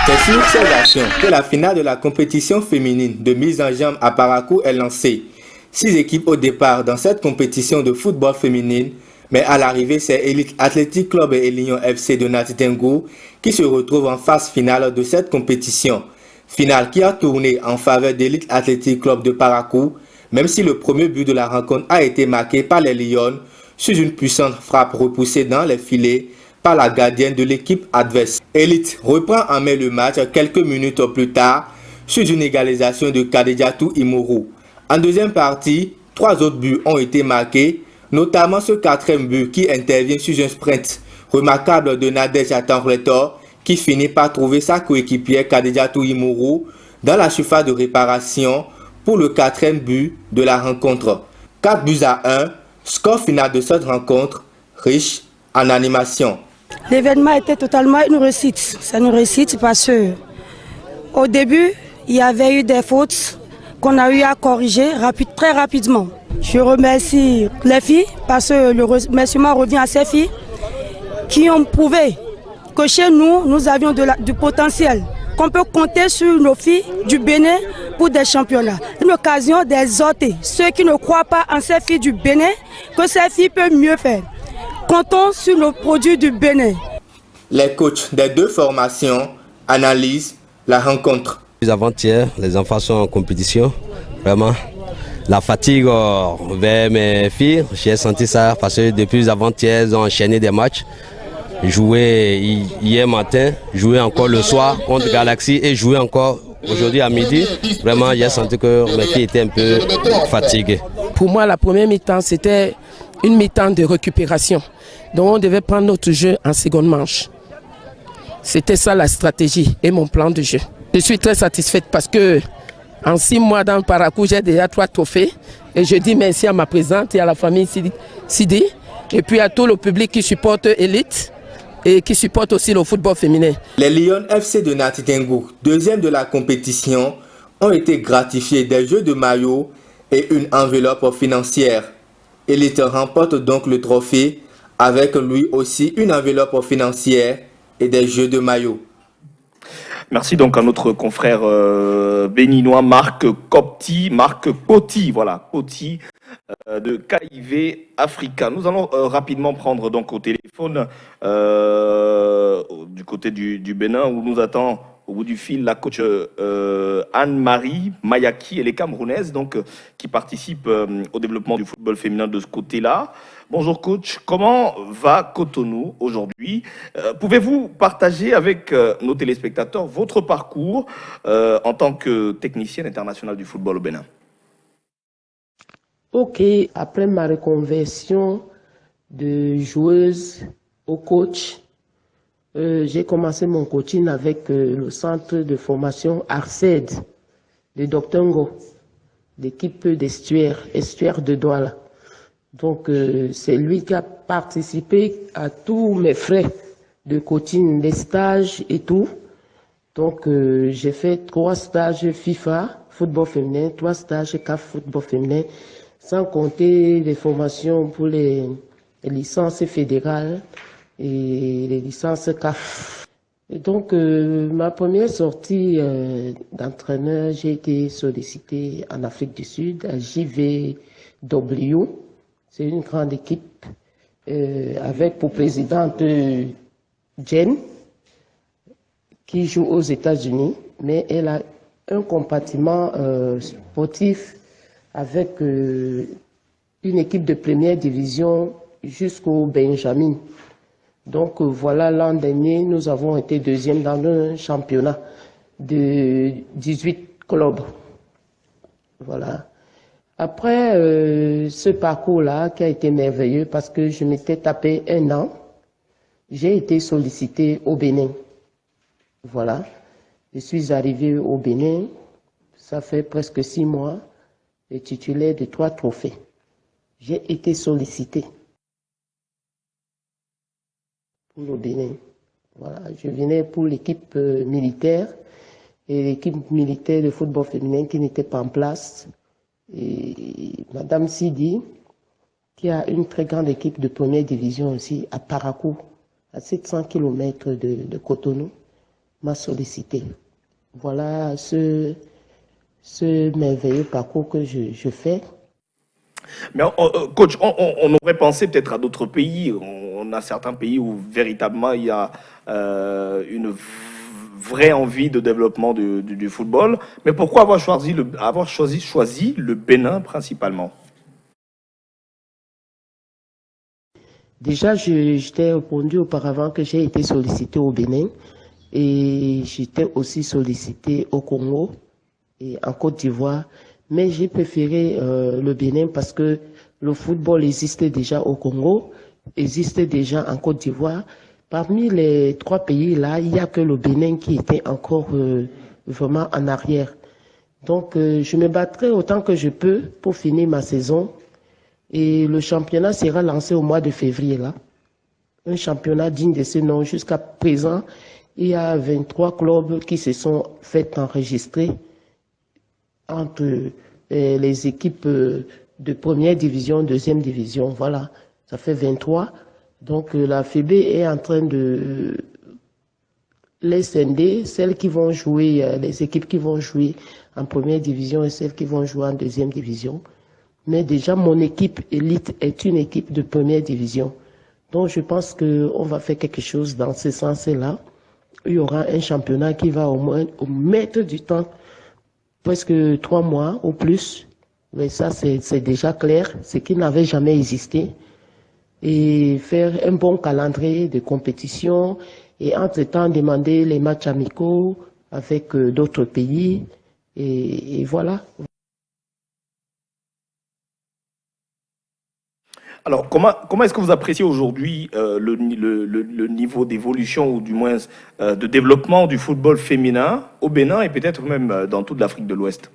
S8: C'est sur ces actions que la finale de la compétition féminine de mise en jambe à Parakou est lancée. 6 équipes au départ dans cette compétition de football féminine, Mais à l'arrivée, c'est Elite Athletic Club et Lion FC de Nati Tengu qui se retrouvent en phase finale de cette compétition. Finale qui a tourné en faveur d'Elite Athletic Club de Parakou, même si le premier but de la rencontre a été marqué par les Lions sur une puissante frappe repoussée dans les filets par la gardienne de l'équipe adverse. Elite reprend en main le match quelques minutes plus tard sur une égalisation de Kadejatu Imoru. En deuxième partie, 3 autres buts ont été marqués, notamment ce 4e but qui intervient sur un sprint remarquable de Nadej Atanretor qui finit par trouver sa coéquipière Kadejatu Imoru dans la surface de réparation pour le 4e but de la rencontre. 4 buts à 1, score final de cette rencontre riche en animation.
S9: L'événement était totalement une réussite. C'est une réussite parce que au début, il y avait eu des fautes qu'on a eu à corriger très rapidement. Je remercie les filles parce que le remerciement revient à ces filles qui ont prouvé que chez nous, nous avions du potentiel, qu'on peut compter sur nos filles du Bénin pour des championnats. Une occasion d'exhorter ceux qui ne croient pas en ces filles du Bénin, que ces filles peuvent mieux faire. Comptons sur nos produits du Bénin.
S8: Les coachs des 2 formations analysent la rencontre.
S10: Avant-hier, les enfants sont en compétition, vraiment. La fatigue vers mes filles, j'ai senti ça parce que depuis avant-hier, ils ont enchaîné des matchs. Joué hier matin, joué encore le soir contre Galaxy et joué encore aujourd'hui à midi. Vraiment, j'ai senti que mes filles étaient un peu fatiguées.
S11: Pour moi, la première mi-temps, c'était une mi-temps de récupération. Donc on devait prendre notre jeu en seconde manche. C'était ça la stratégie et mon plan de jeu. Je suis très satisfaite parce que en 6 mois dans le Parakou, j'ai déjà 3 trophées. Et je dis merci à ma présidente et à la famille Sidi. Et puis à tout le public qui supporte Elite et qui supporte aussi le football féminin.
S8: Les Lions FC de Nati Tengu, 2e de la compétition, ont été gratifiés des jeux de maillot et une enveloppe financière. Elite remporte donc le trophée avec lui aussi une enveloppe financière et des jeux de maillot.
S1: Merci donc à notre confrère béninois Marc Coty de KIV Africa. Nous allons rapidement prendre donc au téléphone du côté du Bénin où nous attend au bout du fil la coach Anne-Marie Mayaki, elle est camerounaise donc qui participe au développement du football féminin de ce côté-là. Bonjour coach, comment va Cotonou aujourd'hui? Pouvez-vous partager avec nos téléspectateurs votre parcours en tant que technicienne internationale du football au Bénin?
S11: Ok, après ma reconversion de joueuse au coach, j'ai commencé mon coaching avec le centre de formation ARCED de Dr Ngo, l'équipe d'estuaire de Douala. Donc c'est lui qui a participé à tous mes frais de coaching, les stages et tout. Donc j'ai fait 3 stages FIFA, football féminin, 3 stages CAF, football féminin, sans compter les formations pour les licences fédérales et les licences CAF. Et donc, ma première sortie d'entraîneur, j'ai été sollicité en Afrique du Sud, à JVW. C'est une grande équipe avec pour présidente Jen, qui joue aux États-Unis, mais elle a un compartiment sportif avec une équipe de première division jusqu'au Benjamin. Donc voilà, l'an dernier, nous avons été 2e dans un championnat de 18 clubs. Voilà. Après ce parcours-là, qui a été merveilleux parce que je m'étais tapé 1 an, j'ai été sollicité au Bénin. Voilà. Je suis arrivé au Bénin, ça fait presque 6 mois, et titulaire de 3 trophées. J'ai été sollicité pour le Bénin. Voilà, je venais pour l'équipe militaire et l'équipe militaire de football féminin qui n'était pas en place. Et Madame Sidi, qui a une très grande équipe de première division aussi à Parakou, à 700 km de Cotonou, m'a sollicité. Voilà ce merveilleux parcours que je fais.
S1: Mais coach, on aurait pensé peut-être à d'autres pays. On a certains pays où véritablement il y a une vraie envie de développement du football. Mais pourquoi avoir choisi le Bénin principalement?
S11: Déjà, je t'ai répondu auparavant que j'ai été sollicité au Bénin et j'étais aussi sollicité au Congo et en Côte d'Ivoire. Mais j'ai préféré le Bénin parce que le football existait déjà au Congo, existait déjà en Côte d'Ivoire. Parmi les trois pays-là, il n'y a que le Bénin qui était encore vraiment en arrière. Donc, je me battrai autant que je peux pour finir ma saison. Et le championnat sera lancé au mois de février, là. Un championnat digne de ce nom. Jusqu'à présent, il y a 23 clubs qui se sont fait enregistrer entre les équipes de première division, deuxième division. Voilà, ça fait 23. Donc, la FEB est en train de les scinder, celles qui vont jouer, les équipes qui vont jouer en première division et celles qui vont jouer en deuxième division. Mais déjà, mon équipe élite est une équipe de première division. Donc, je pense qu'on va faire quelque chose dans ce sens-là. Il y aura un championnat qui va au moins mettre du temps, presque 3 mois ou plus. Mais ça, c'est déjà clair, ce qui n'avait jamais existé. Et faire un bon calendrier de compétition et entre-temps demander les matchs amicaux avec d'autres pays. Et voilà.
S1: Alors, comment est-ce que vous appréciez aujourd'hui le niveau d'évolution ou du moins de développement du football féminin au Bénin et peut-être même dans toute l'Afrique de l'Ouest?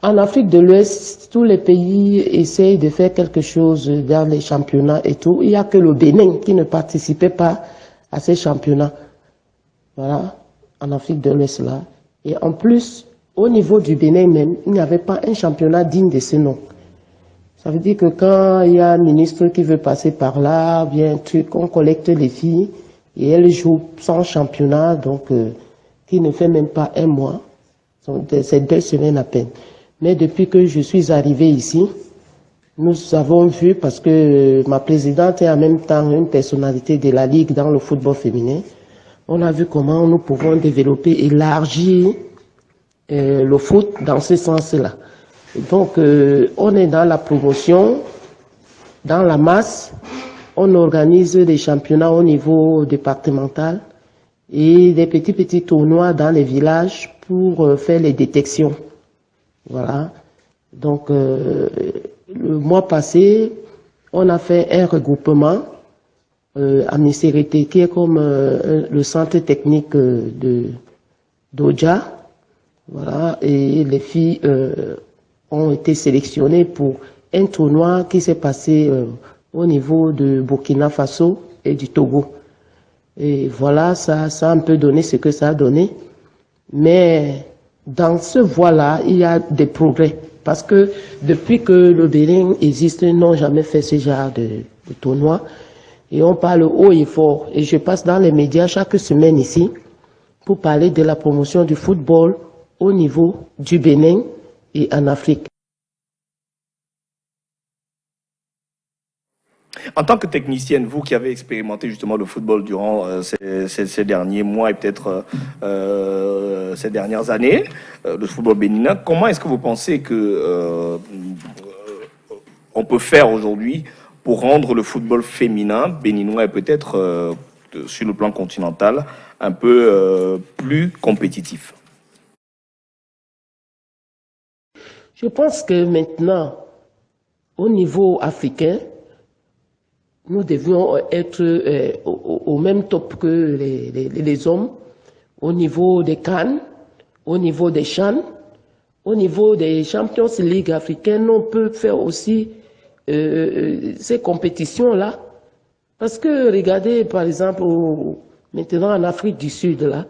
S11: En Afrique de l'Ouest, tous les pays essayent de faire quelque chose dans les championnats et tout. Il n'y a que le Bénin qui ne participait pas à ces championnats. Voilà, en Afrique de l'Ouest là. Et en plus, au niveau du Bénin même, il n'y avait pas un championnat digne de ce nom. Ça veut dire que quand il y a un ministre qui veut passer par là, bien un truc, on collecte les filles et elles jouent sans championnat, donc qui ne fait même pas un mois. C'est 2 semaines à peine. Mais depuis que je suis arrivé ici, nous avons vu, parce que ma présidente est en même temps une personnalité de la Ligue dans le football féminin, on a vu comment nous pouvons développer, élargir le foot dans ce sens-là. Donc, on est dans la promotion, dans la masse, on organise des championnats au niveau départemental et des petits tournois dans les villages pour faire les détections. Voilà. Donc, le mois passé, on a fait un regroupement à Misérité, qui est comme le centre technique d'Oja. Voilà. Et les filles ont été sélectionnées pour un tournoi qui s'est passé au niveau de Burkina Faso et du Togo. Et voilà, ça a un peu donné ce que ça a donné. Mais dans ce voie-là, il y a des progrès. Parce que depuis que le Bénin existe, ils n'ont jamais fait ce genre de tournoi. Et on parle haut et fort. Et je passe dans les médias chaque semaine ici pour parler de la promotion du football au niveau du Bénin et en Afrique.
S1: En tant que technicienne, vous qui avez expérimenté justement le football durant ces derniers mois et peut-être ces dernières années, le football béninois, comment est-ce que vous pensez que on peut faire aujourd'hui pour rendre le football féminin béninois et peut-être sur le plan continental un peu plus compétitif?
S11: Je pense que maintenant, au niveau africain, nous devions être au même top que les hommes, au niveau des CAN, au niveau des CHAN, au niveau des Champions League africaines. On peut faire aussi ces compétitions-là. Parce que, regardez, par exemple, maintenant en Afrique du Sud, là,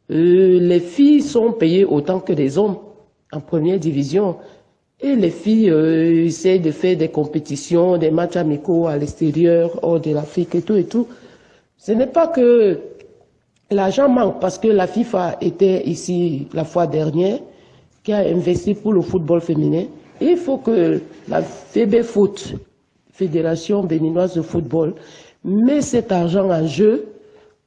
S11: les filles sont payées autant que les hommes en première division. Et les filles essaient de faire des compétitions, des matchs amicaux à l'extérieur, hors de l'Afrique et tout et tout. Ce n'est pas que l'argent manque, parce que la FIFA était ici la fois dernière, qui a investi pour le football féminin. Il faut que la FEBEFOOT, Fédération béninoise de football, met cet argent en jeu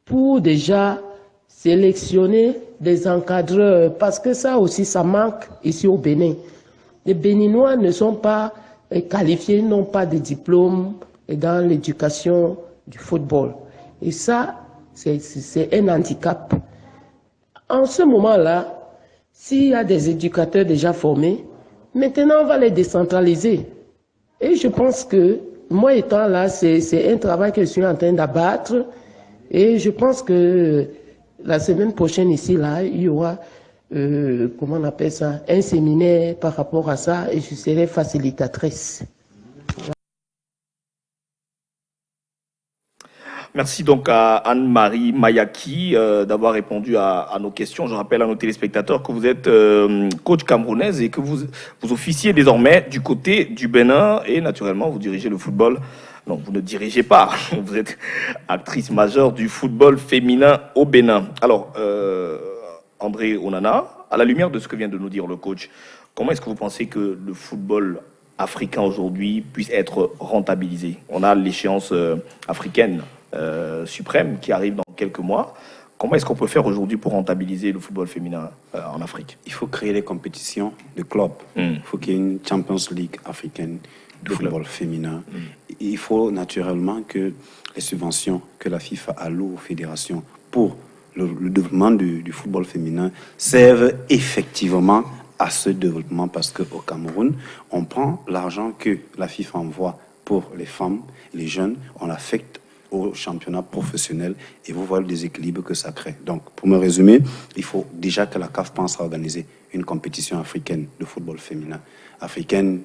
S11: pour déjà sélectionner des encadreurs, parce que ça aussi, ça manque ici au Bénin. Les Béninois ne sont pas qualifiés, n'ont pas de diplôme dans l'éducation du football. Et ça, c'est un handicap. En ce moment-là, s'il y a des éducateurs déjà formés, maintenant on va les décentraliser. Et je pense que, moi étant là, c'est un travail que je suis en train d'abattre. Et je pense que la semaine prochaine ici, là, il y aura, comment on appelle ça, un séminaire par rapport à ça, et je serai facilitatrice.
S1: Merci donc à Anne-Marie Mayaki d'avoir répondu à nos questions. Je rappelle à nos téléspectateurs que vous êtes coach camerounaise et que vous officiez désormais du côté du Bénin et naturellement vous dirigez le football. Non, vous ne dirigez pas, vous êtes actrice majeure du football féminin au Bénin. Alors, André Onana, à la lumière de ce que vient de nous dire le coach, comment est-ce que vous pensez que le football africain aujourd'hui puisse être rentabilisé? On a l'échéance africaine suprême qui arrive dans quelques mois. Comment est-ce qu'on peut faire aujourd'hui pour rentabiliser le football féminin en Afrique?
S3: Il faut créer des compétitions de clubs. Il faut qu'il y ait une Champions League africaine de football féminin. Il faut naturellement que les subventions que la FIFA alloue aux fédérations pour le développement du football féminin servent effectivement à ce développement, parce qu'au Cameroun, on prend l'argent que la FIFA envoie pour les femmes, les jeunes, on l'affecte au championnat professionnel et vous voyez le déséquilibre que ça crée. Donc, pour me résumer, il faut déjà que la CAF pense à organiser une compétition africaine de football féminin. Africaine,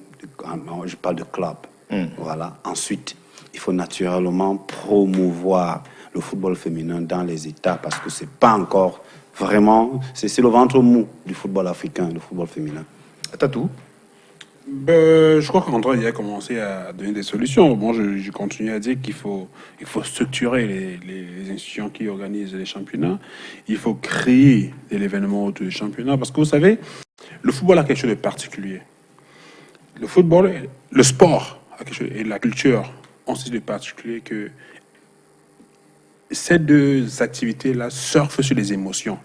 S3: je parle de club. Voilà. Ensuite, il faut naturellement promouvoir le football féminin dans les États parce que c'est pas encore vraiment, c'est le ventre mou du football africain, le football féminin.
S1: Tatou?
S4: Je crois qu'André a commencé à donner des solutions. Bon, je continue à dire qu'il faut structurer les institutions qui organisent les championnats. Il faut créer de l'événement autour du championnat. Parce que vous savez, le football a quelque chose de particulier. Le football, le sport a quelque chose, et la culture ont aussi de particulier que ces deux activités-là surfent sur les émotions.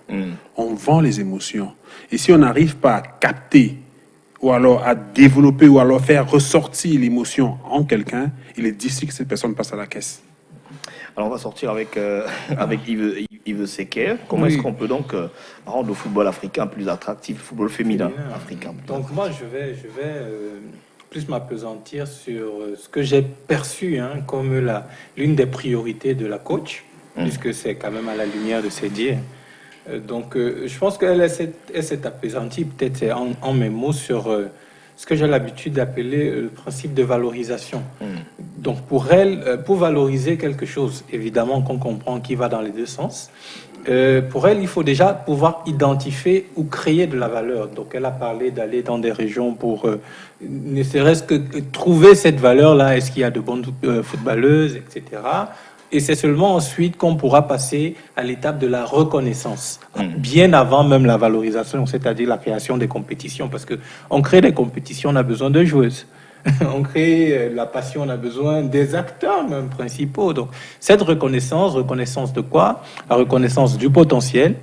S4: On vend les émotions. Et si on n'arrive pas à capter ou alors à développer, ou alors faire ressortir l'émotion en quelqu'un, il est difficile que cette personne passe à la caisse.
S1: Alors on va sortir avec Yves Sequer. Comment est-ce qu'on peut donc rendre le football africain plus attractif, le football féminin africain?
S5: Donc moi, je vais plus m'appesantir sur ce que j'ai perçu comme l'une des priorités de la coach, puisque c'est quand même à la lumière de ses dires. Donc, je pense qu'elle s'est appesantie, peut-être en mes mots, sur ce que j'ai l'habitude d'appeler le principe de valorisation. Donc, pour elle, pour valoriser quelque chose, évidemment qu'on comprend qu'il va dans les deux sens, pour elle, il faut déjà pouvoir identifier ou créer de la valeur. Donc, elle a parlé d'aller dans des régions pour ne serait-ce que trouver cette valeur-là. Est-ce qu'il y a de bonnes footballeuses, etc. Et c'est seulement ensuite qu'on pourra passer à l'étape de la reconnaissance, bien avant même la valorisation, c'est-à-dire la création des compétitions. Parce qu'on crée des compétitions, on a besoin de joueuses. On crée la passion, on a besoin des acteurs même principaux. Donc cette reconnaissance de quoi? La reconnaissance du potentiel,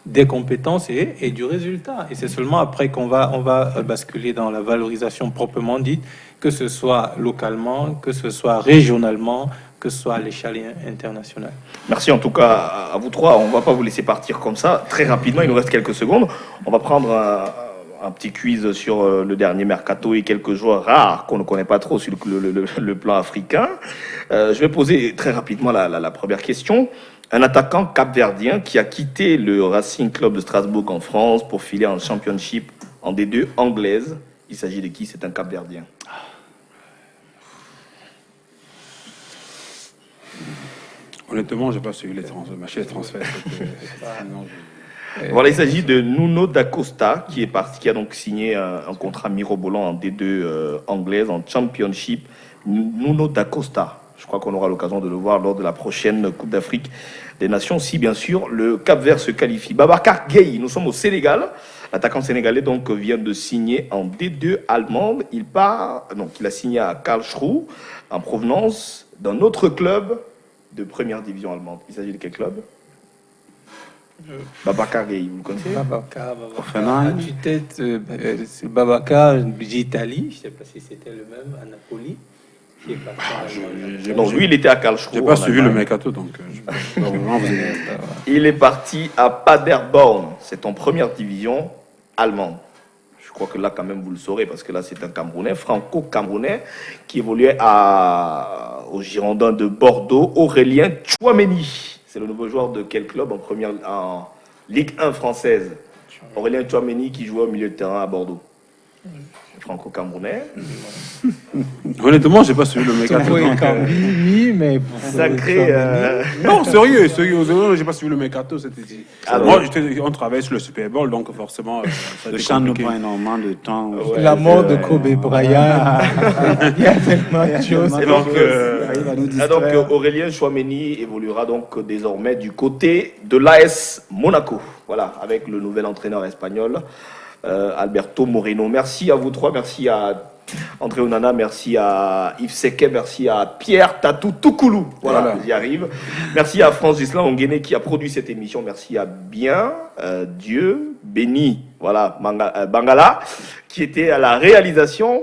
S5: des compétences et du résultat. Et c'est seulement après qu'on va basculer dans la valorisation proprement dite, que ce soit localement, que ce soit régionalement, que ce soit à l'échelle internationale.
S1: Merci en tout cas à vous trois. On ne va pas vous laisser partir comme ça. Très rapidement, il nous reste quelques secondes. On va prendre un petit quiz sur le dernier mercato et quelques joueurs rares qu'on ne connaît pas trop sur le plan africain. Je vais poser très rapidement la première question. Un attaquant capverdien qui a quitté le Racing Club de Strasbourg en France pour filer en Championship en D2 anglaise. Il s'agit de qui? C'est un capverdien.
S4: Honnêtement, je n'ai pas suivi les transferts.
S1: Voilà, il s'agit de Nuno da Costa qui a donc signé un contrat mirobolant en D2 anglaise, en Championship. Nuno da Costa. Je crois qu'on aura l'occasion de le voir lors de la prochaine Coupe d'Afrique des Nations, si bien sûr le Cap-Vert se qualifie. Babacar Gueye, nous sommes au Sénégal. L'attaquant sénégalais donc vient de signer en D2 allemande. Il a signé à Karlsruhe en provenance d'un autre club de première division allemande. Il s'agit de quel club? Babacar Gueye, vous le connaissez?
S5: Babacar à tue-tête, c'est Babacar d'Italie, je ne sais pas si c'était le même, à Napoli.
S1: Non, lui, il était à Karlsruhe.
S4: J'ai pas suivi le mercato, donc.
S1: Il est parti à Paderborn. C'est en première division allemande. Je crois que là, quand même, vous le saurez, parce que là, c'est un Camerounais, franco-camerounais, qui évoluait au Girondins de Bordeaux, Aurélien Tchouameni. C'est le nouveau joueur de quel club en Ligue 1 française? Aurélien Tchouameni qui jouait au milieu de terrain à Bordeaux. Franco-camerounais.
S4: Honnêtement, j'ai pas suivi le mercato.
S5: Oui, mais
S1: sacré.
S4: Non, sérieux, j'ai pas suivi le mercato. Moi, on travaille sur le Super Bowl, donc forcément.
S3: Le champ nous prend énormément de temps.
S5: Ouais, la mort de Kobe Bryant. Il y a tellement de choses.
S1: Donc, Aurélien Tchouameni évoluera donc désormais du côté de l'AS Monaco. Voilà, avec le nouvel entraîneur espagnol. Alberto Moreno. Merci à vous trois, merci à André Onana, merci à Yves Seke, merci à Pierre Tatou Toukoulou. Voilà, j'y arrive. Merci à Franz Gislain Onguéné qui a produit cette émission. Merci à Dieu béni, voilà, Bangala, qui était à la réalisation.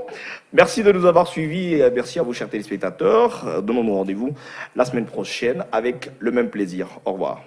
S1: Merci de nous avoir suivis et merci à vos chers téléspectateurs. Donnons-nous rendez-vous la semaine prochaine avec le même plaisir. Au revoir.